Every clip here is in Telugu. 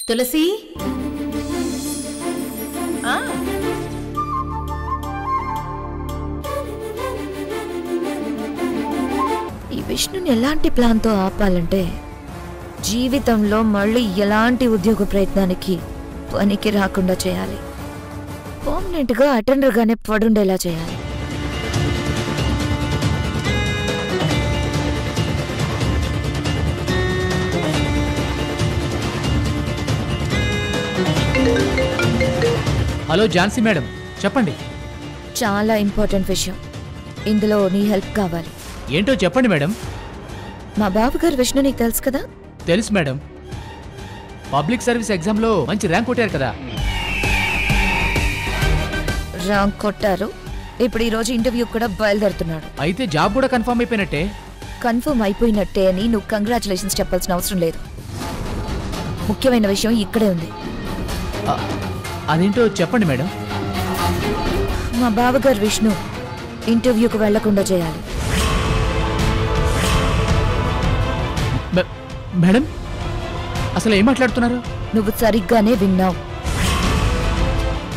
తులసి ఈ విష్ణుని ఎలాంటి ప్లాన్తో ఆపాలంటే జీవితంలో మళ్ళీ ఎలాంటి ఉద్యోగ ప్రయత్నానికి పనికి రాకుండా చేయాలి. పర్మనెంట్గా అటెండర్గానే పడుండేలా చేయాలి. హలో ఝాన్సీ మేడం, చెప్పండి. చాలా ఇంపార్టెంట్ విషయం, ఇందులో నీ హెల్ప్ కావాలి. ఏంటో చెప్పండి మేడం. మా బావగారు విష్ణు నీకు తెలుసు కదా? తెలుసు మేడం, పబ్లిక్ సర్వీస్ ఎగ్జామ్లో మంచి ర్యాంక్ కొట్టారు కదా. ర్యాంక్ కొట్టారు, ఇప్పుడు ఈరోజు ఇంటర్వ్యూ కూడా బయలుదేరుతున్నాడు. అయితే జాబ్ కూడా కన్ఫర్మ్ అయిపోయినట్టే. కన్ఫర్మ్ అయిపోయినట్టే అని నువ్వు కంగ్రాచులేషన్స్ చెప్పాల్సిన అవసరం లేదు. ముఖ్యమైన విషయం ఇక్కడే ఉంది. అదేంటో చెప్పండి మేడం. మా బావగారు విష్ణు ఇంటర్వ్యూకి వెళ్లకుండా చేయాలి. మేడం, అసలు ఏం మాట్లాడుతున్నారు? నువ్వు సరిగ్గానే విన్నావు.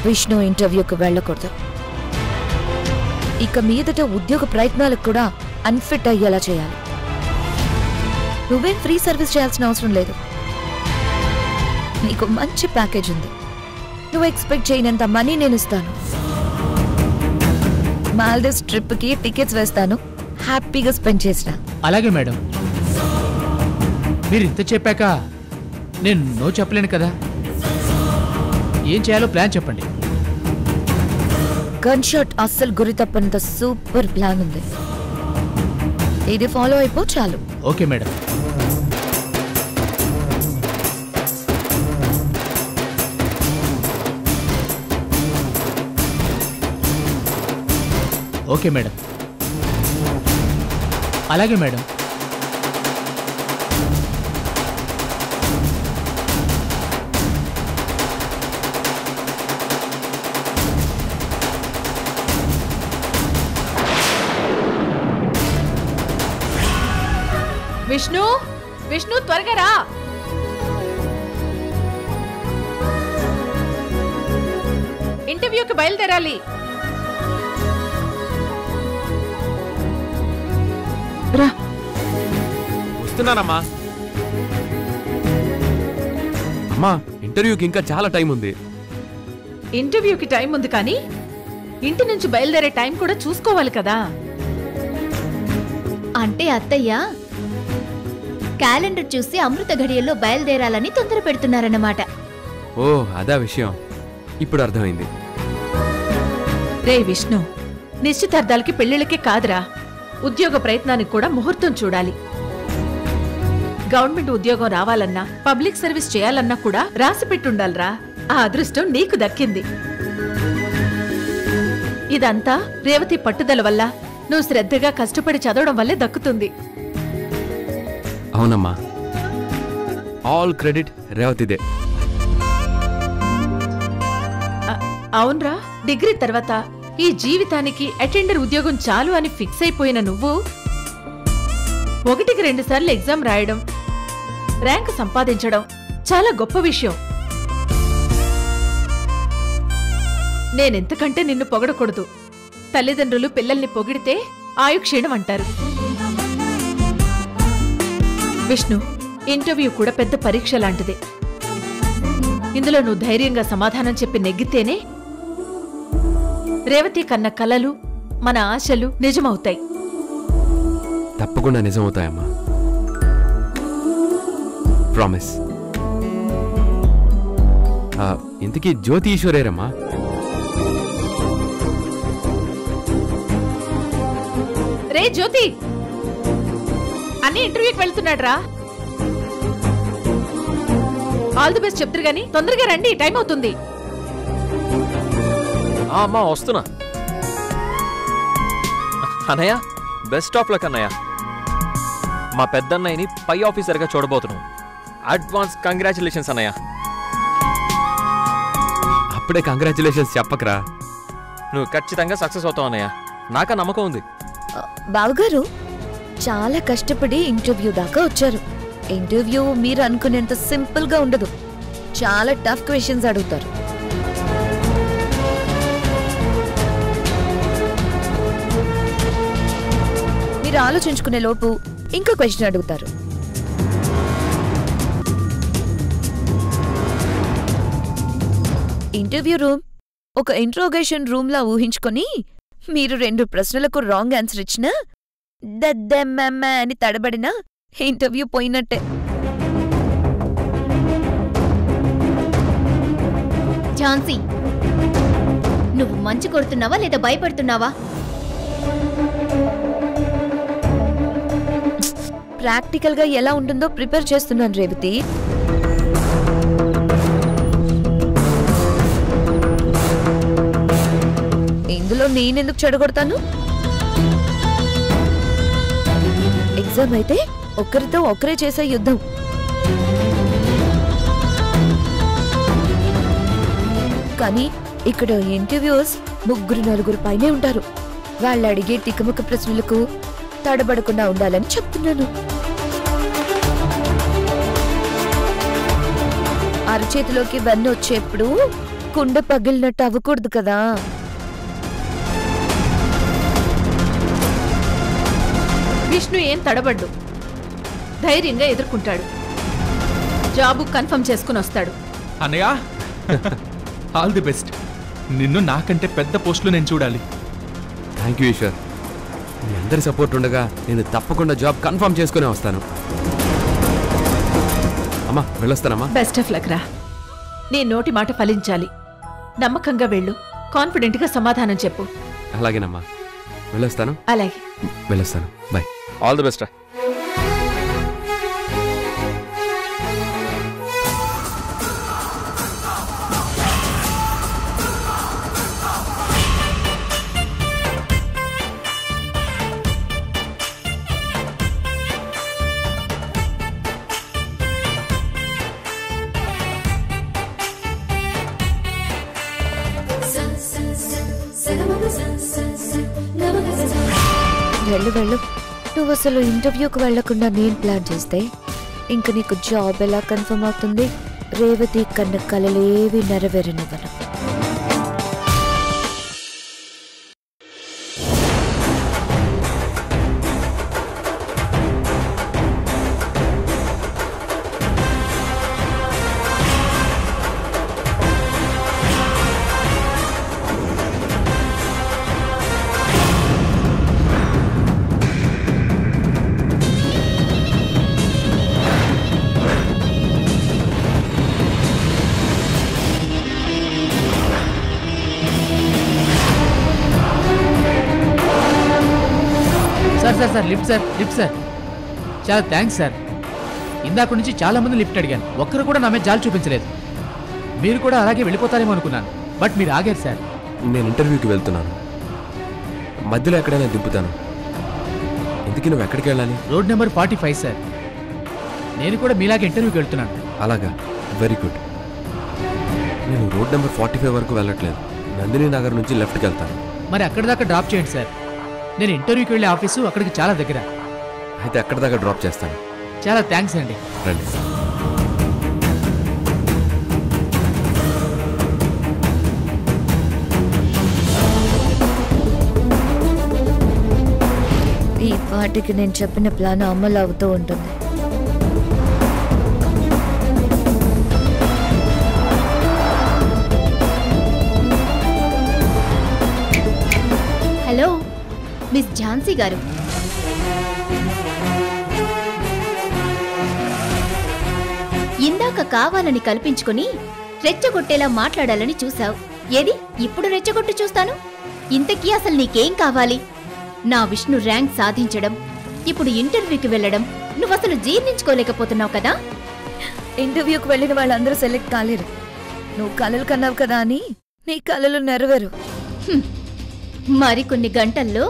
విష్ణు ఇంటర్వ్యూకి వెళ్ళకూడదు. ఇక మీదట ఉద్యోగ ప్రయత్నాలకు కూడా అన్ఫిట్ అయ్యేలా చేయాలి. నువ్వేం ఫ్రీ సర్వీస్ చేయాల్సిన అవసరం లేదు. నీకు మంచి ప్యాకేజ్ ఉంది. నువ్వు ఎక్స్పెక్ట్ చేయనంత మనీ నేను ఇస్తాను. మాల్దీవ్స్ ట్రిప్కి టికెట్స్ వేస్తాను, హ్యాపీగా స్పెండ్ చేసినా. అలాగే మేడం, మీరు ఇంత చెప్పాక నేను నో చెప్పలేను కదా. ఏం చేయాలో ప్లాన్ చెప్పండి. గన్ షాట్ అస్సలు గురి తప్పనంత సూపర్ ప్లాన్ ఉంది. ఇది ఫాలో అయిపో చాలు. Okay madam. Okay madam. అలాగే మేడం. విష్ణు, విష్ణు త్వరగా రా. ఇంటర్వ్యూకి బయలుదేరాలి. రా. వస్తున్నానమ్మా. అమ్మా, ఇంటర్వ్యూకి ఇంకా చాలా టైం ఉంది. ఇంటర్వ్యూకి టైం ఉంది కానీ ఇంటి నుంచి బయలుదేరే టైం కూడా చూసుకోవాలి కదా. అంటే అత్తయ్య క్యాలెండర్ చూసి అమృత ఘడియల్లో బయలుదేరాలని తొందర పెడుతున్నారన్నమాట. ఓ, అదా విషయం. ఇప్పుడు అర్థమైంది. రే విష్ణు, నిశ్చితార్థాలకి పెళ్లిళ్ళకే కాదురా, ఉద్యోగ ప్రయత్నానికి కూడా ముహూర్తం చూడాలి. గవర్నమెంట్ ఉద్యోగం రావాలన్నా, పబ్లిక్ సర్వీస్ చేయాలన్నా కూడా రాసి పెట్టుండాలరా. ఆ అదృష్టం నీకు దక్కింది. ఇదంతా రేవతి పట్టుదల వల్ల, నువ్వు శ్రద్ధగా కష్టపడి చదవడం వల్లే దక్కుతుంది. అవునమ్మా, ఆల్ క్రెడిట్ రేవతిదే. అవునరా, డిగ్రీ తర్వాత ఈ జీవితానికి అటెండర్ ఉద్యోగం చాలు అని ఫిక్స్ అయిపోయిన నువ్వు 1కి 2 సార్లు ఎగ్జామ్ రాయడం, ర్యాంక్ సంపాదించడం చాలా గొప్ప విషయం. నేనెంతకంటే నిన్ను పొగడకూడదు. తల్లిదండ్రులు పిల్లల్ని పొగిడితే ఆయుక్షీణం అంటారు. విష్ణు, ఇంటర్వ్యూ కూడా పెద్ద పరీక్ష లాంటిదే. ఇందులో నువ్వు ధైర్యంగా సమాధానం చెప్పి నెగ్గితేనే రేవతి కన్న కలలు, మన ఆశలు నిజమవుతాయి. తప్పకుండా నిజమవుతాయమ్మా, ప్రామిస్. ఇంతకీ జ్యోతి ఈశ్వరేరమ్మా? రే జ్యోతి, అన్ని ఇంటర్వ్యూకి వెళ్తున్నాడు రా. ఆల్ ది బెస్ట్ చెప్తారు గాని తొందరగా రండి, టైం అవుతుంది. అమ్మా వస్తున్నా. అన్నయ్య, బెస్ట్ ఆఫ్ లక్ అన్నయ్య. మా పెద్దన్నయ్యని పై ఆఫీసర్గా చూడబోతున్నాం. అడ్వాన్స్ కంగ్రాచులేషన్స్ అన్నయ్య. అప్పుడే కంగ్రాచులేషన్స్ చెప్పకరా. నువ్వు ఖచ్చితంగా సక్సెస్ అవుతావు అన్నయ్య, నాకా నమ్మకం ఉంది. బావగారు చాలా కష్టపడి ఇంటర్వ్యూ దాకా వచ్చారు. ఇంటర్వ్యూ మీరు అనుకునేంత సింపుల్ గా ఉండదు. చాలా టఫ్ క్వశ్చన్స్ అడుగుతారు. మీరు ఆలోచించుకునే లోపు ఇంకో క్వశ్చన్ అడుగుతారు. ఇంటర్వ్యూ రూమ్ ఒక ఇంట్రోగేషన్ రూమ్ లా ఊహించుకొని మీరు 2 ప్రశ్నలకు రాంగ్ ఆన్సర్ ఇచ్చినా దద్దెమ్మ అని తడబడినా ఇంటర్వ్యూ పోయినట్టే. ఝాన్సీ, నువ్వు మంచి కొడుతున్నావా లేదా భయపడుతున్నావా? ప్రాక్టికల్ గా ఎలా ఉంటుందో ప్రిపేర్ చేస్తున్నాను రేవతి. ఇందులో నేనెందుకు చెడగొడతాను? ఎగ్జామ్ అయితే ఒకరితో ఒకరే చేసే యుద్ధం. కానీ ఇక్కడ ఇంటర్వ్యూస్ 3-4 పైనే ఉంటారు. వాళ్ళు అడిగే తికమక ప్రశ్నలకు తడబడకుండా ఉండాలని చెప్తున్నాను. అరచేతిలోకి వెన్న వచ్చేప్పుడు కుండ పగిలినట్టు అవ్వకూడదు కదా. విష్ణు ఏం తడబడ్డు, ధైర్యంగా ఎదుర్కొంటాడు. జాబు కన్ఫర్మ్ చేసుకుని వస్తాడు. అన్నయ్య ఆల్ ది బెస్ట్. నిన్ను నాకంటే పెద్ద పోస్టులో నేను చూడాలి. Thank you Eshwar. మీ అందరి సపోర్ట్ ఉండగా నేను తప్పకుండా జాబ్ కన్ఫర్మ్ చేసుకునే వస్తాను. అమ్మా వెళ్ళొస్తానమ్మా. బెస్ట్ ఆఫ్ లక్ రా. నీ నోటి మాట ఫలించాలి. నమ్మకంగా వెళ్ళు, కాన్ఫిడెంట్గా సమాధానం చెప్పు. అలాగేనమ్మా, వెళ్ళొస్తాను. అలాగే, వెళ్ళొస్తాను. బాయ్. ఆల్ ది బెస్ట్ రా. వెళ్ళు వెళ్ళు. నువ్వు అసలు ఇంటర్వ్యూకి వెళ్లకుండా నేను ప్లాన్ చేస్తే ఇంక నీకు జాబ్ ఎలా కన్ఫర్మ్ అవుతుంది? రేవతి కన్న కలలేవి నెరవేరనివ్వను. Sir lift sir. చాలా థ్యాంక్స్ సార్. ఇందాక నుంచి చాలా మంది లిఫ్ట్ అడిగాను, ఒక్కరు కూడా నా మీద జాలి చూపించలేదు. మీరు కూడా అలాగే వెళ్ళిపోతారేమో అనుకున్నాను, బట్ మీరు ఆగారు సార్. నేను ఇంటర్వ్యూకి వెళ్తున్నాను, మధ్యలో ఎక్కడైనా దింపుతాను. ఎందుకు నువ్వు ఎక్కడికి వెళ్ళాలి? Road number 45 sir. నేను కూడా మీలాగే ఇంటర్వ్యూకి వెళ్తున్నాను. అలాగా, వెరీ గుడ్. నేను రోడ్ నెంబర్ 45 వరకు వెళ్ళట్లేదు, నందిని నగర్ నుంచి లెఫ్ట్కి వెళ్తాను. మరి అక్కడి దాకా డ్రాప్ చేయండి సార్. నేను ఇంటర్వ్యూకి వెళ్ళే ఆఫీసు అక్కడికి చాలా దగ్గర. అయితే అక్కడ దాకా డ్రాప్ చేస్తాను. చాలా థ్యాంక్స్ అండి. రండి. ఈ పాటికి నేను చెప్పిన ప్లాన్ అమలు అవుతూ ఉంటుంది. హలో మిస్ ఝాన్సీ గారు, ఇందాక కావాలని కల్పించుకుని రెచ్చగొట్టేలా మాట్లాడాలని చూశావు. ఏది ఇప్పుడు రెచ్చగొట్టు చూస్తాను. ఇంతకీ అసలు నీకేం కావాలి? నా విష్ణు ర్యాంక్ సాధించడం, ఇప్పుడు ఇంటర్వ్యూకి వెళ్ళడం నువ్వసలు జీర్ణించుకోలేకపోతున్నావు కదా. ఇంటర్వ్యూకి వెళ్ళిన వాళ్ళందరూ సెలెక్ట్ కాలేరు. నువ్వు కలలు కన్నావు కదా అని నీ కలలు నెరవేరు. మరికొన్ని గంటల్లో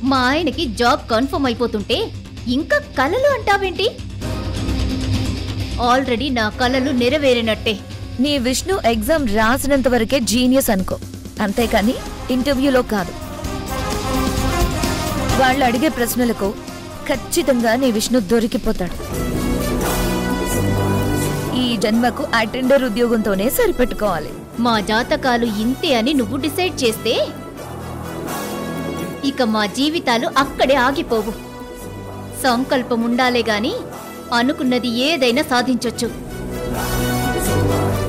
మా ఆయనకి జాబ్ కన్ఫర్మ్ అయిపోతుంటే ఇంకా కలలు అంటావేంటి? ఆల్రెడీ నా కలలు నెరవేరినట్టే. నీ విష్ణు ఎగ్జామ్ రాసినంత వరకే జీనియస్ అనుకో, అంతేకాని ఇంటర్వ్యూలో కాదు. వాళ్ళు అడిగే ప్రశ్నలకు ఖచ్చితంగా నీ విష్ణు దొరికిపోతాడు. ఈ జన్మకు అటెండర్ ఉద్యోగంతోనే సరిపెట్టుకోవాలి. మా జాతకాలు ఇంతే అని నువ్వు డిసైడ్ చేస్తే ఇక మా జీవితాలు అక్కడే ఆగిపోవు. సంకల్పం ఉండాలే గాని అనుకున్నది ఏదైనా సాధించొచ్చు.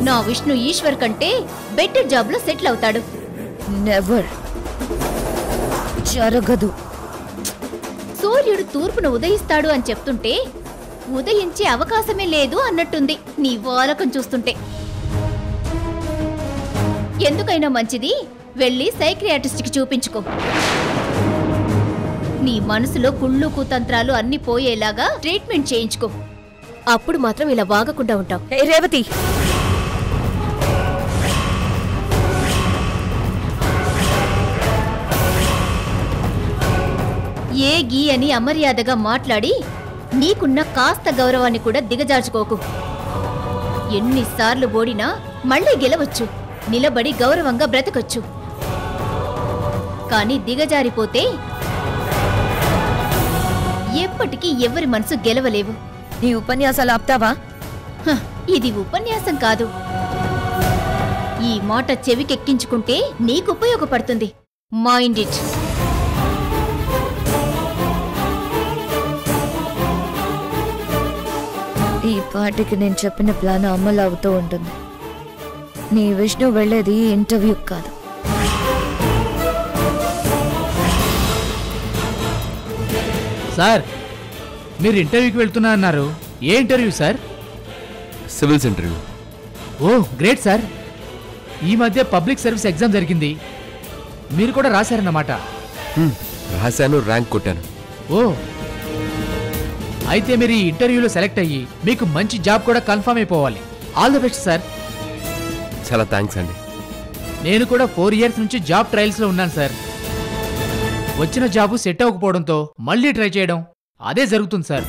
నా విష్ణు ఈశ్వర్ కంటే బెటర్ జాబ్ లో సెటిల్ అవుతాడు. నెవర్, జరగదు. సూర్యుడు తూర్పున ఉదయిస్తాడు అని చెప్తుంటే ఉదయించే అవకాశమే లేదు అన్నట్టుంది నీ వాలకం చూస్తుంటే. ఎందుకైనా మంచిది వెళ్ళి సైక్రియాటిస్ట్కి చూపించుకో. నీ మనసులో కుళ్ళు కుతంత్రాలు అన్ని పోయేలాగా ట్రీట్మెంట్ చేయించుకో. అప్పుడు మాత్రం ఇలా వాగకుండా ఉంటావు. ఏ రేవతి, ఏ గీ అని అమర్యాదగా మాట్లాడి నీకున్న కాస్త గౌరవాన్ని కూడా దిగజార్చుకోకు. ఎన్నిసార్లు ఓడినా మళ్ళీ గెలవచ్చు, నిలబడి గౌరవంగా బ్రతకొచ్చు. కానీ దిగజారిపోతే ఎప్పటికీ ఎవరి మనసు గెలవలేవు. నీ ఉపన్యాసాలు ఆపుతావా? ఇది ఉపన్యాసం కాదు. ఈ మాట చెవికెక్కించుకుంటే నీకు ఉపయోగపడుతుంది. Mind it. ఈ పాటికి నేను చెప్పిన ప్లాన్ అమలు అవుతూ ఉంటుంది. నీ విష్ణు వెళ్ళేది ఇంటర్వ్యూ కాదు. సార్, మీరు ఇంటర్వ్యూకి వెళ్తున్నా అన్నారు. ఏ interview sir? Civils interview. Oh great sir. ఈ మధ్య పబ్లిక్ సర్వీస్ ఎగ్జామ్ జరిగింది, మీరు కూడా రాశారన్నమాట. రాశాను, ర్యాంక్ కొట్టాను. ఓ, అయితే మీరు ఈ ఇంటర్వ్యూలో సెలెక్ట్ అయ్యి మీకు మంచి జాబ్ కూడా కన్ఫర్మ్ అయిపోవాలి. All the best sir. చాలా థ్యాంక్స్ అండి. నేను కూడా 4 years నుంచి జాబ్ ట్రయల్స్లో ఉన్నాను సార్. వచ్చిన జాబు సెట్ అవ్వకపోవడంతో మళ్ళీ ట్రై చేయడం అదే జరుగుతుంది సార్.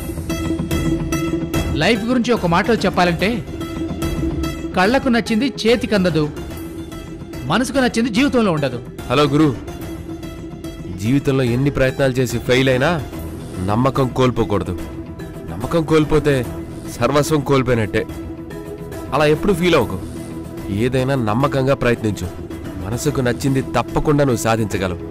లైఫ్ గురించి ఒక మాటలో చెప్పాలంటే, కళ్ళకు నచ్చింది చేతికి అందదు, మనసుకు నచ్చింది జీవితంలో ఉండదు. హలో గురు, జీవితంలో ఎన్ని ప్రయత్నాలు చేసి ఫెయిల్ అయినా నమ్మకం కోల్పోకూడదు. నమ్మకం కోల్పోతే సర్వస్వం కోల్పోయినట్టే. అలా ఎప్పుడు ఫీల్ అవ్వకు. ఏదైనా నమ్మకంగా ప్రయత్నించు. మనసుకు నచ్చింది తప్పకుండా నువ్వు సాధించగలవు.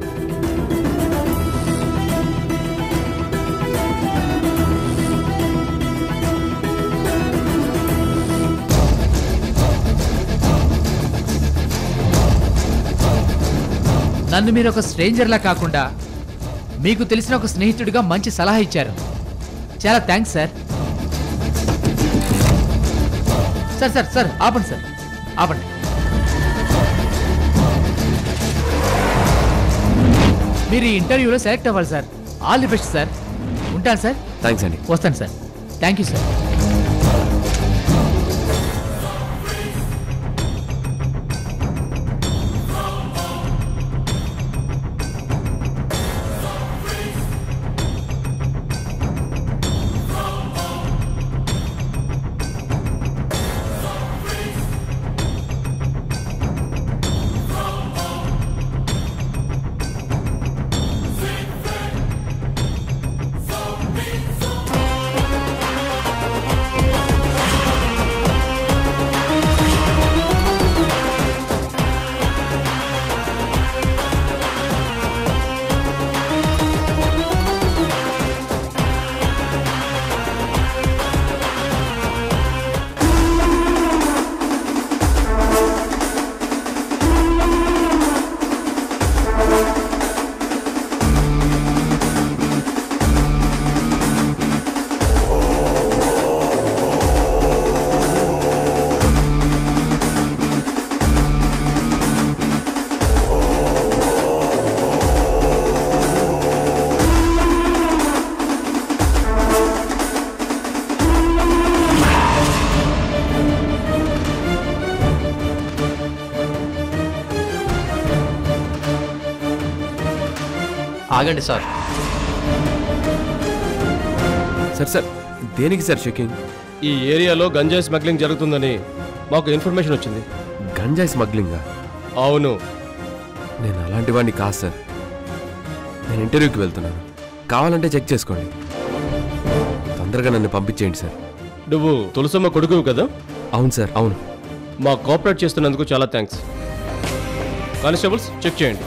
నన్ను మీరు ఒక స్ట్రేంజర్లా కాకుండా మీకు తెలిసిన ఒక స్నేహితుడిగా మంచి సలహా ఇచ్చారు. చాలా thanks sir. Sir sir sir ఆపండి సార్, ఆపండి. మీరు ఈ ఇంటర్వ్యూలో సెలెక్ట్ అవ్వాలి sir. All the best sir. ఉంటాను సార్. థ్యాంక్స్ అండి. వస్తాను సార్. Thank you sir. ఆగండి సార్. సార్ సార్, దేనికి సార్ చెకింగ్? ఈ ఏరియాలో గంజాయి స్మగ్లింగ్ జరుగుతుందని మాకు ఇన్ఫర్మేషన్ వచ్చింది. గంజాయి స్మగ్లింగా? అవును. నేను అలాంటి వాడిని కాదు సార్. నేను ఇంటర్వ్యూకి వెళ్తున్నాను. కావాలంటే చెక్ చేసుకోండి. తొందరగా నన్ను పంపించేయండి సార్. నువ్వు తులసమ్మ కొడుకువు కదా? అవును సార్, అవును. మా కోఆపరేట్ చేస్తున్నందుకు చాలా థ్యాంక్స్. కానిస్టేబుల్స్ చెక్ చేయండి.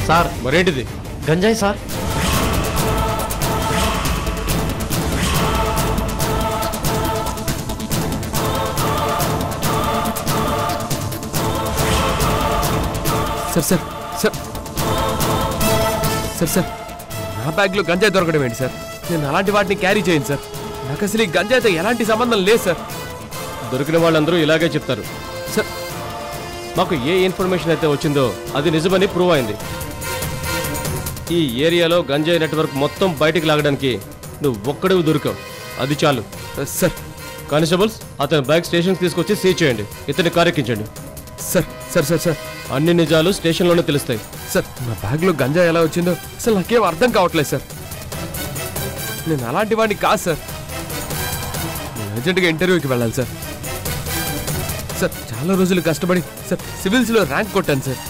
సార్ మరేంటిది? గంజాయి sir. Sir sir sir sir sir నా బ్యాగ్లో గంజాయి దొరకడం ఏంటి సార్? నేను అలాంటి వాటిని క్యారీ చేయను సార్. నాకు అసలు ఈ గంజాయితో ఎలాంటి సంబంధం లేదు సార్. దొరికిన వాళ్ళందరూ ఇలాగే చెప్తారు సార్. మాకు ఏ ఇన్ఫర్మేషన్ అయితే వచ్చిందో అది నిజమని ప్రూవ్ అయింది. ఈ ఏరియాలో గంజాయి నెట్వర్క్ మొత్తం బయటికి లాగడానికి నువ్వు ఒక్కడివి దొరికావు, అది చాలు. సార్ కానిస్టేబుల్స్ అతని బైక్ స్టేషన్కి తీసుకొచ్చి సీజ్ చేయండి, ఇతన్ని కారెక్కించండి. సార్ సార్ సార్ సార్ అన్ని నిజాలు స్టేషన్లోనే తెలుస్తాయి. సార్ నా బ్యాగ్లో గంజాయి ఎలా వచ్చిందో అసలు నాకేం అర్థం కావట్లేదు సార్. నేను అలాంటి వాడిని కాదు సార్. నేను అర్జెంటుగా ఇంటర్వ్యూకి వెళ్ళాలి సార్. సార్ చాలా రోజులు కష్టపడి సార్ సివిల్స్లో ర్యాంక్ కొట్టాను సార్.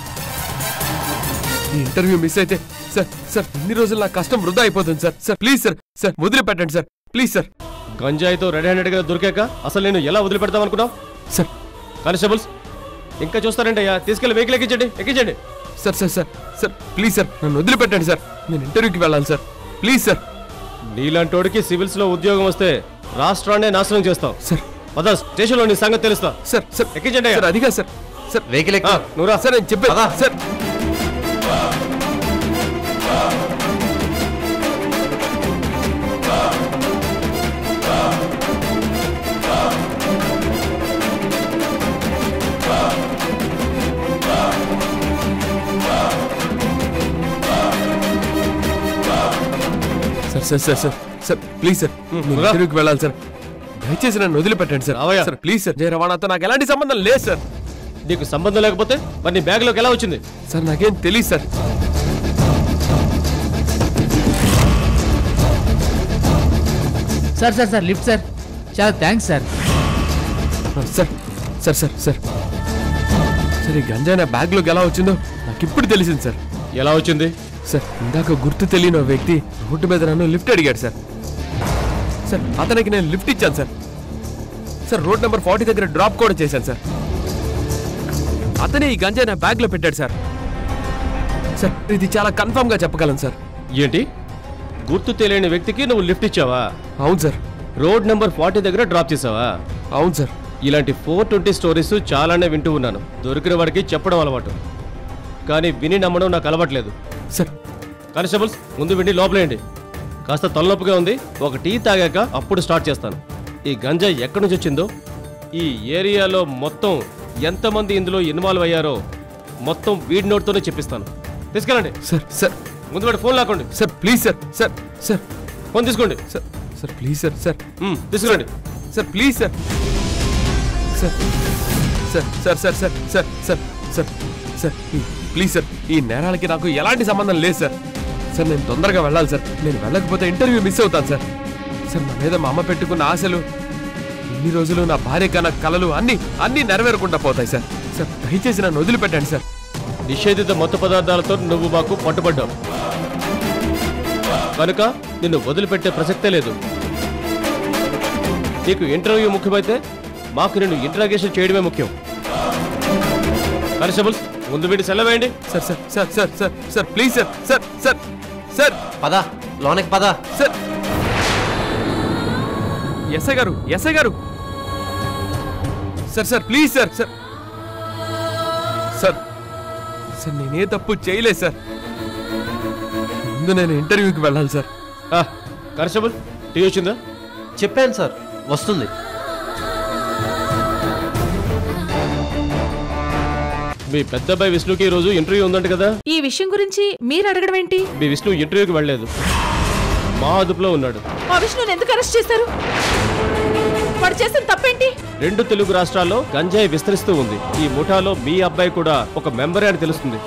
ఈ ఇంటర్వ్యూ మిస్ అయితే సార్ సార్ ఇన్ని రోజులు నా కష్టం వృధా అయిపోతుంది sir. Sir please sir, sir వదిలిపెట్టండి సార్, ప్లీజ్ సార్. గంజాయితో రెడీ హ్యాండెడ్గా దొరికాక అసలు నేను ఎలా వదిలిపెడతాం అనుకున్నావు? సార్ కానిస్టేబుల్స్ ఇంకా చూస్తారంటే అయ్యా, తీసుకెళ్ళి వెహికల్ ఎక్కించండి, ఎక్కించండి. Sir sir sir sir please sir నన్ను వదిలిపెట్టండి సార్. నేను ఇంటర్వ్యూకి వెళ్ళాలి సార్, ప్లీజ్ సార్. నీలాంటోడికి సివిల్స్లో ఉద్యోగం వస్తే రాష్ట్రాన్నే నాశనం చేస్తావు సార్. పద స్టేషన్లో నీ సంగతి తెలుస్తా. సార్ సార్ ఎక్కించండి. సార్ అదిగా సార్. సార్ వెహికల్ ఎక్కి నువ్వు రా. సార్ నేను చెప్పేదా sir. Sir sir sir sir sir please sir నేను ఇంటర్వ్యూకి వెళ్ళాలి సార్. దయచేసి నన్ను వదిలిపెట్టండి సార్. రావయ్యా. Sir please sir. జయ రవాణాతో నాకు ఎలాంటి సంబంధం లేదు సార్. నీకు సంబంధం లేకపోతే మరి నీ బ్యాగ్లోకి ఎలా వచ్చింది? సార్ నాకేం తెలియదు sir. Sir sir sir lift sir. చాలా thanks sir. Sir sir sir sir sir ఈ గంజాయి నా బ్యాగ్లోకి ఎలా వచ్చిందో నాకు ఇప్పుడు తెలిసింది సార్. ఎలా వచ్చింది? సార్ ఇందాక గుర్తు తెలియని ఓ వ్యక్తి రోడ్డు మీద నన్ను లిఫ్ట్ అడిగాడు సార్. సార్ అతనికి నేను లిఫ్ట్ ఇచ్చాను సార్. సార్ రోడ్ నెంబర్ 40 దగ్గర డ్రాప్ కూడా చేశాను సార్. అతనే ఈ గంజాయి నా బ్యాగ్లో పెట్టాడు సార్. సార్ ఇది చాలా కన్ఫర్మ్గా చెప్పగలను సార్. ఏంటి, గుర్తు తెలియని వ్యక్తికి నువ్వు లిఫ్ట్ ఇచ్చావా? అవును సార్. రోడ్ నెంబర్ 40 దగ్గర డ్రాప్ చేసావా? అవును సార్. ఇలాంటి 420 స్టోరీస్ చాలానే వింటూ ఉన్నాను. దొరికిన వాడికి చెప్పడం అలవాటు, కానీ విని నమ్మడం నాకు అలవాట్లేదు. సార్ కానిస్టేబుల్స్ ముందు విండి లోపలేయండి. కాస్త తలనొప్పిగా ఉంది, ఒక టీ తాగాక అప్పుడు స్టార్ట్ చేస్తాను. ఈ గంజాయి ఎక్కడి నుంచి వచ్చిందో, ఈ ఏరియాలో మొత్తం ఎంతమంది ఇందులో ఇన్వాల్వ్ అయ్యారో మొత్తం వీడి నోట్తోనే చెప్పిస్తాను. తీసుకెళ్ళండి. సార్ సార్ ముందు వాడి ఫోన్ లాక్కోండి. Sir please sir. Sir sir phone తీసుకోండి. Sir sir please sir. Sir తీసుకురండి. Sir please sir. Sir sir sir sir sir sir sir sir please sir. ఈ నేరాలకి నాకు ఎలాంటి సంబంధం లేదు సార్. సార్ నేను తొందరగా వెళ్ళాలి సార్. నేను వెళ్ళకపోతే ఇంటర్వ్యూ మిస్ అవుతాను సార్. సార్ నా మీద మా అమ్మ పెట్టుకున్న ఆశలు, ఇన్ని రోజులు నా భార్య కన్నా కలలు అన్నీ నెరవేరకుండా పోతాయి సార్. సార్ దయచేసి నన్ను వదిలిపెట్టండి సార్. నిషేధిత మత్తు పదార్థాలతో నువ్వు మాకు పట్టుబడ్డావు కనుక నిన్ను వదిలిపెట్టే ప్రసక్తే లేదు. నీకు ఇంటర్వ్యూ ముఖ్యమైతే మాకు నిన్ను ఇంట్రాగేషన్ చేయడమే ముఖ్యం. కానిస్టేబుల్స్ ముందు వీడి సెలవేయండి. Sir sir sir sir sir sir please sir. Sir sir sir పద లోనికి పద. సార్ ఎస్ఐ గారు, ఎస్ఐ గారు. Sir sir please sir. Sir sir sir నేనే తప్పు చేయలేదు సార్. ముందు నేను ఇంటర్వ్యూకి వెళ్ళాలి సార్. కానిస్టేబుల్ టీ వచ్చిందా? చెప్పాను సార్, వస్తుంది. మీ పెద్దబ్బాయి విష్ణుకి ఈ రోజు ఇంటర్వ్యూ ఉందంట కదా. ఈ విషయం గురించి మీరు అడగడం ఏంటి? మీ విష్ణు ఇంటర్వ్యూకి వెళ్ళలేదు, మా అదుపులో ఉన్నాడు. ఆ విష్ణుని ఎందుకు అరెస్ట్ చేశారు? వాడు చేసిన తప్పేంటి? 2 తెలుగు రాష్ట్రాల్లో గంజాయి విస్తరిస్తూ ఉంది. ఈ ముఠాలో మీ అబ్బాయి కూడా ఒక మెంబరే అని తెలుస్తుంది.